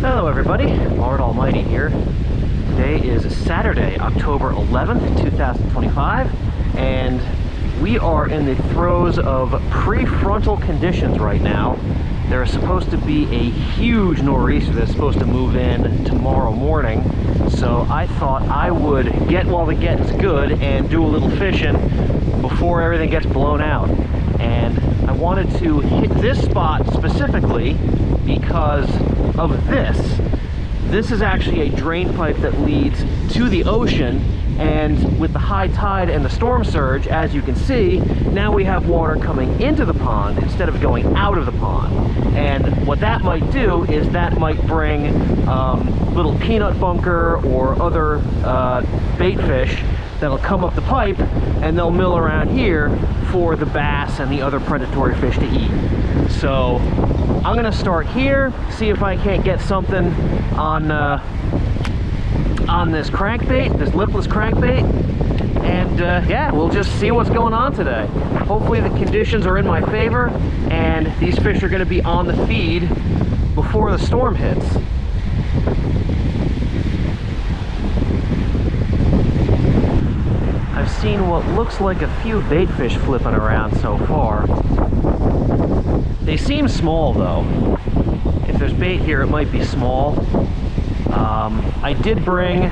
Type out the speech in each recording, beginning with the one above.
Hello everybody, Lord Almighty here. Today is Saturday, October 11th, 2025, and we are in the throes of prefrontal conditions right now. There is supposed to be a huge nor'easter that's supposed to move in tomorrow morning, so I thought I would get while the getting's good and do a little fishing before everything gets blown out. And I wanted to hit this spot specifically because of this. This is actually a drain pipe that leads to the ocean, and with the high tide and the storm surge, as you can see, now we have water coming into the pond instead of going out of the pond. And what that might do is that might bring little peanut bunker or other bait fish that'll come up the pipe and they'll mill around here for the bass and the other predatory fish to eat. So I'm gonna start here, see if I can't get something on this crankbait, this lipless crankbait, and yeah, we'll just see what's going on today. Hopefully the conditions are in my favor and these fish are gonna be on the feed before the storm hits. I've seen what looks like a few bait fish flipping around so far. They seem small though. If there's bait here, it might be small. I did bring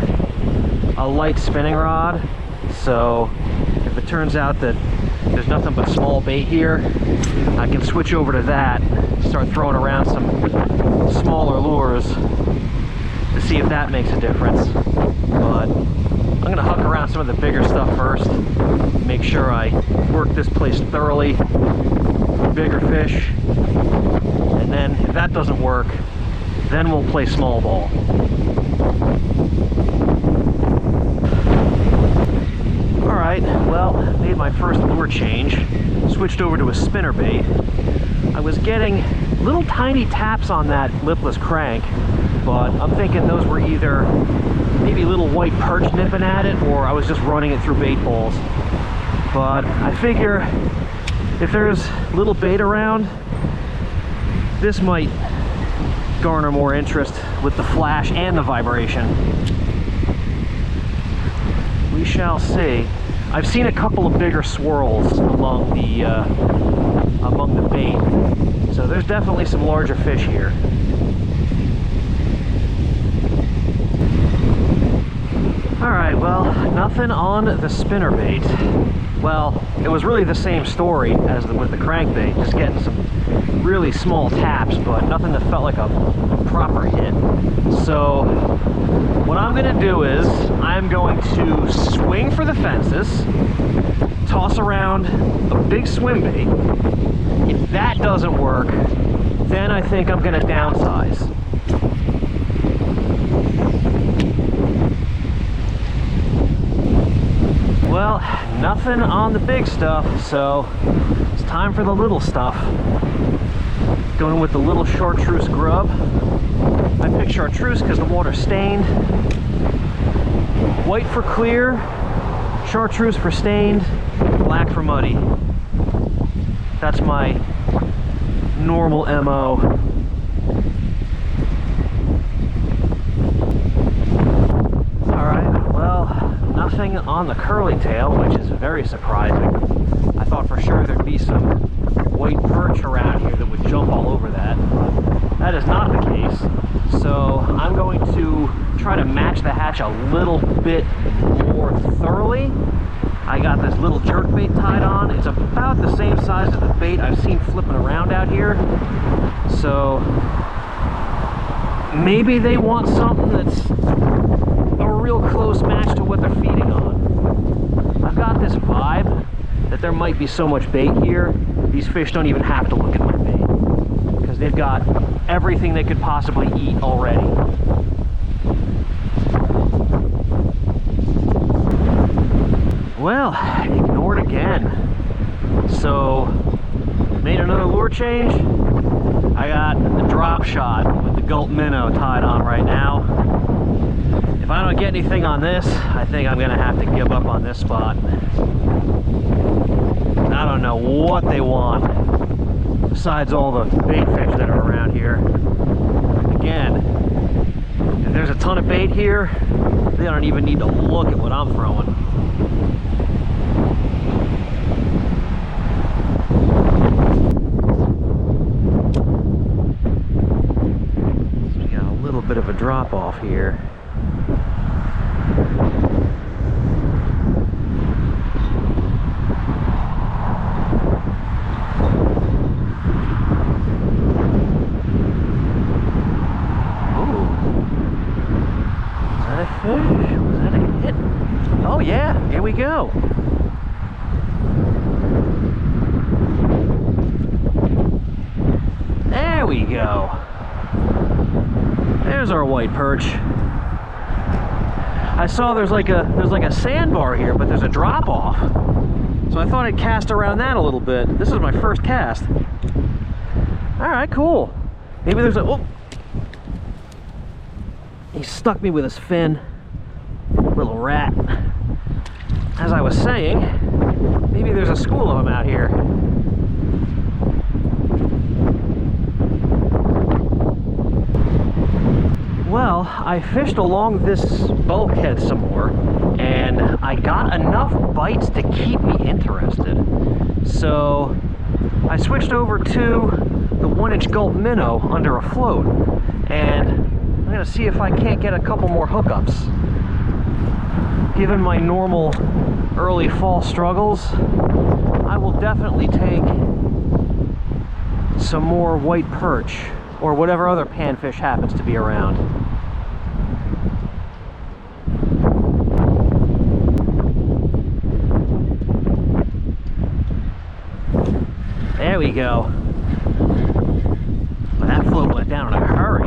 a light spinning rod, so if it turns out that there's nothing but small bait here, I can switch over to that, start throwing around some smaller lures to see if that makes a difference. But I'm gonna huck around some of the bigger stuff first, make sure I work this place thoroughly for bigger fish, and then if that doesn't work, then we'll play small ball. Alright, well, made my first lure change, switched over to a spinnerbait. I was getting little tiny taps on that lipless crank, but I'm thinking those were either maybe little white perch nipping at it, or I was just running it through bait balls. But I figure if there's little bait around, this might garner more interest with the flash and the vibration. We shall see. I've seen a couple of bigger swirls among the bait, so there's definitely some larger fish here. Alright, well, nothing on the spinnerbait. Well, it was really the same story as with the crankbait, just getting some really small taps, but nothing that felt like a proper hit. So what I'm going to do is I'm going to swing for the fences, toss around a big swim bait. If that doesn't work, then I think I'm going to downsize. Well, nothing on the big stuff, so it's time for the little stuff. Going with the little chartreuse grub. I picked chartreuse because the water's stained. White for clear, chartreuse for stained, black for muddy. That's my normal MO. Nothing on the curly tail, which is very surprising. I thought for sure there'd be some white perch around here that would jump all over that. That is not the case. So I'm going to try to match the hatch a little bit more thoroughly. I got this little jerkbait tied on. It's about the same size as the bait I've seen flipping around out here. So maybe they want something that's a real close match to what they're feeding on. I've got this vibe that there might be so much bait here, these fish don't even have to look at my bait, because they've got everything they could possibly eat already. Well, ignored again. So, made another lure change. I got the drop shot with the Gulp Minnow tied on right now. If I don't get anything on this, I think I'm gonna have to give up on this spot. I don't know what they want, besides all the bait fish that are around here. Again, there's a ton of bait here. They don't even need to look at what I'm throwing. So we got a little bit of a drop off here. Was that a hit? Oh yeah, here we go. There we go. There's our white perch. I saw there's like a sandbar here, but there's a drop off. So I thought I'd cast around that a little bit. This is my first cast. All right, cool. Maybe there's a, oh. He stuck me with his fin. Little rat. As I was saying, maybe there's a school of them out here. Well, I fished along this bulkhead some more, and I got enough bites to keep me interested. So I switched over to the 1-inch gulp minnow under a float, and I'm gonna see if I can't get a couple more hookups. Given my normal early fall struggles, I will definitely take some more white perch or whatever other panfish happens to be around. There we go. Well, that float went down in a hurry.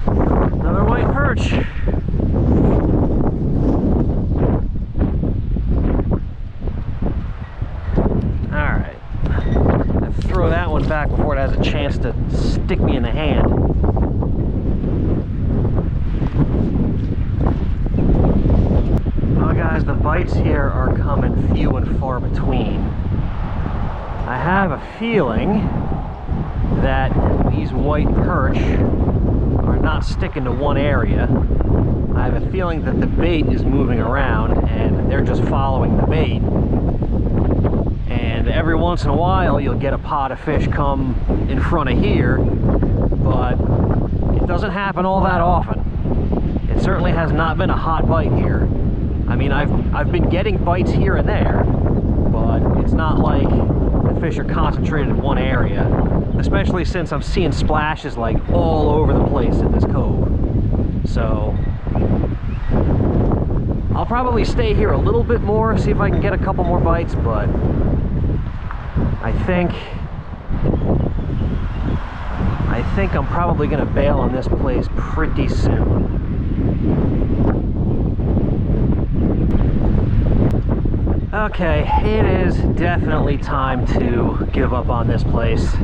Another white perch. Alright. I have to throw that one back before it has a chance to stick me in the hand. Well guys, the bites here are coming few and far between. I have a feeling that these white perch are not sticking to one area. I have a feeling that the bait is moving around and they're just following the bait. And every once in a while you'll get a pod of fish come in front of here, but it doesn't happen all that often. It certainly has not been a hot bite here. I mean, I've been getting bites here and there, but it's not like the fish are concentrated in one area, especially since I'm seeing splashes like all over the place in this cove. So I'll probably stay here a little bit more, see if I can get a couple more bites, but I think I'm probably going to bail on this place pretty soon. Okay, it is definitely time to give up on this place.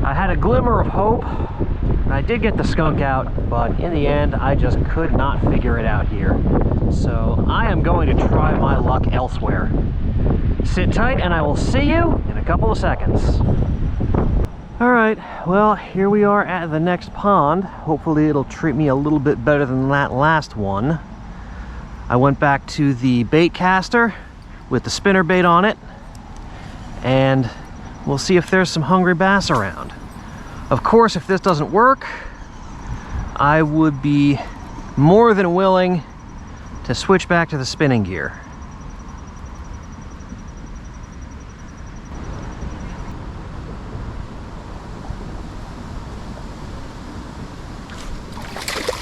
I had a glimmer of hope. I did get the skunk out, but in the end, I just could not figure it out here. So I am going to try my luck elsewhere. Sit tight and I will see you in a couple of seconds. All right, well, here we are at the next pond. Hopefully it'll treat me a little bit better than that last one. I went back to the bait caster with the spinner bait on it, and we'll see if there's some hungry bass around. Of course, if this doesn't work, I would be more than willing to switch back to the spinning gear.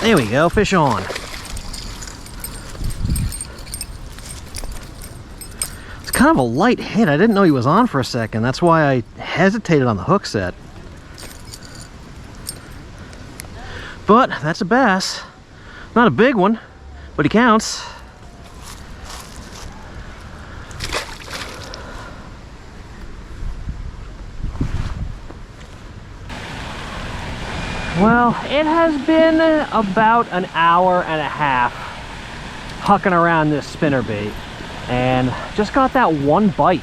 There we go, fish on. It's kind of a light hit. I didn't know he was on for a second. That's why I hesitated on the hook set. But that's a bass. Not a big one, but he counts. Well, it has been about an hour and a half hucking around this spinnerbait, and just got that one bite.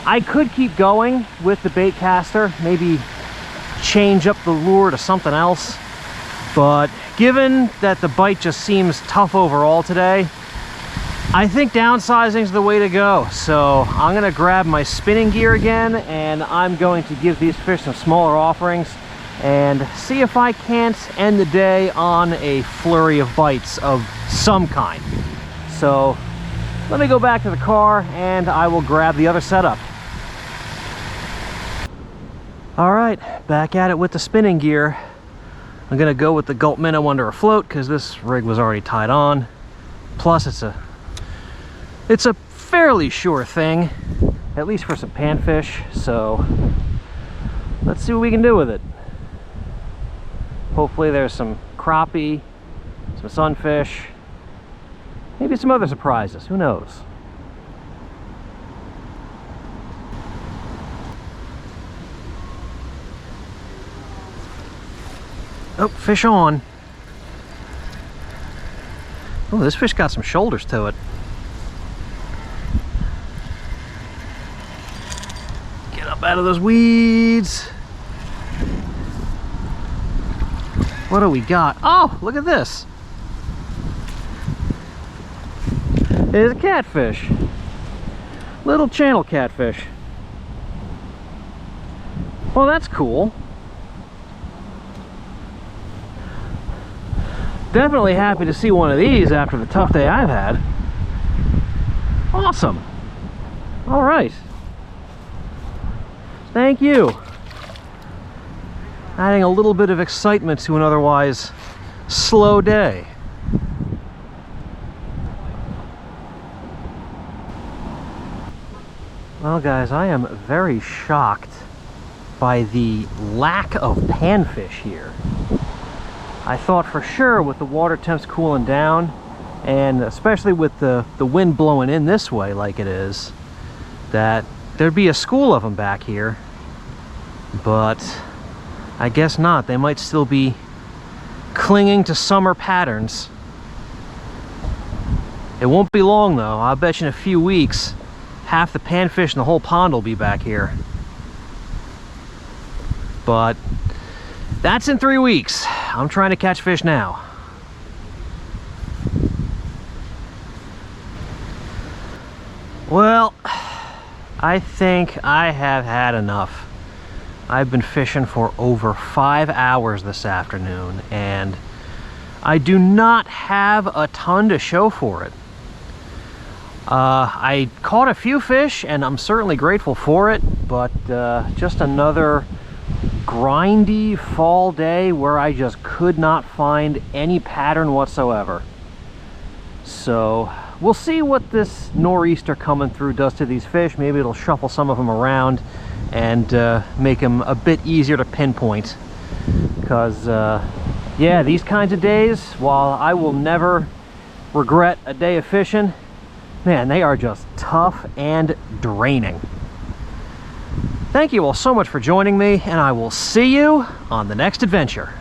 I could keep going with the bait caster, maybe change up the lure to something else, but given that the bite just seems tough overall today, I think downsizing is the way to go. So I'm gonna grab my spinning gear again, and I'm going to give these fish some smaller offerings and see if I can't end the day on a flurry of bites of some kind. So let me go back to the car and I will grab the other setup. All right, back at it with the spinning gear. I'm gonna go with the Gulp Minnow under a float because this rig was already tied on. Plus it's a fairly sure thing, at least for some panfish. So let's see what we can do with it. Hopefully there's some crappie, some sunfish, maybe some other surprises, who knows? Oh, fish on. Oh, this fish got some shoulders to it. Get up out of those weeds. What do we got? Oh, look at this. It's a catfish. Little channel catfish. Well, that's cool. Definitely happy to see one of these after the tough day I've had. Awesome. All right. Thank you. Adding a little bit of excitement to an otherwise slow day. Well, guys, I am very shocked by the lack of panfish here. I thought for sure with the water temps cooling down, and especially with the wind blowing in this way like it is, that there'd be a school of them back here. But I guess not. They might still be clinging to summer patterns. It won't be long though. I'll bet you in a few weeks, half the panfish in the whole pond will be back here. But that's in 3 weeks. I'm trying to catch fish now. Well, I think I have had enough. I've been fishing for over 5 hours this afternoon, and I do not have a ton to show for it. I caught a few fish, and I'm certainly grateful for it, but just another grindy fall day where I just could not find any pattern whatsoever. So we'll see what this nor'easter coming through does to these fish. Maybe it'll shuffle some of them around and make them a bit easier to pinpoint, because yeah, these kinds of days, while I will never regret a day of fishing, man, they are just tough and draining. Thank you all so much for joining me, and I will see you on the next adventure.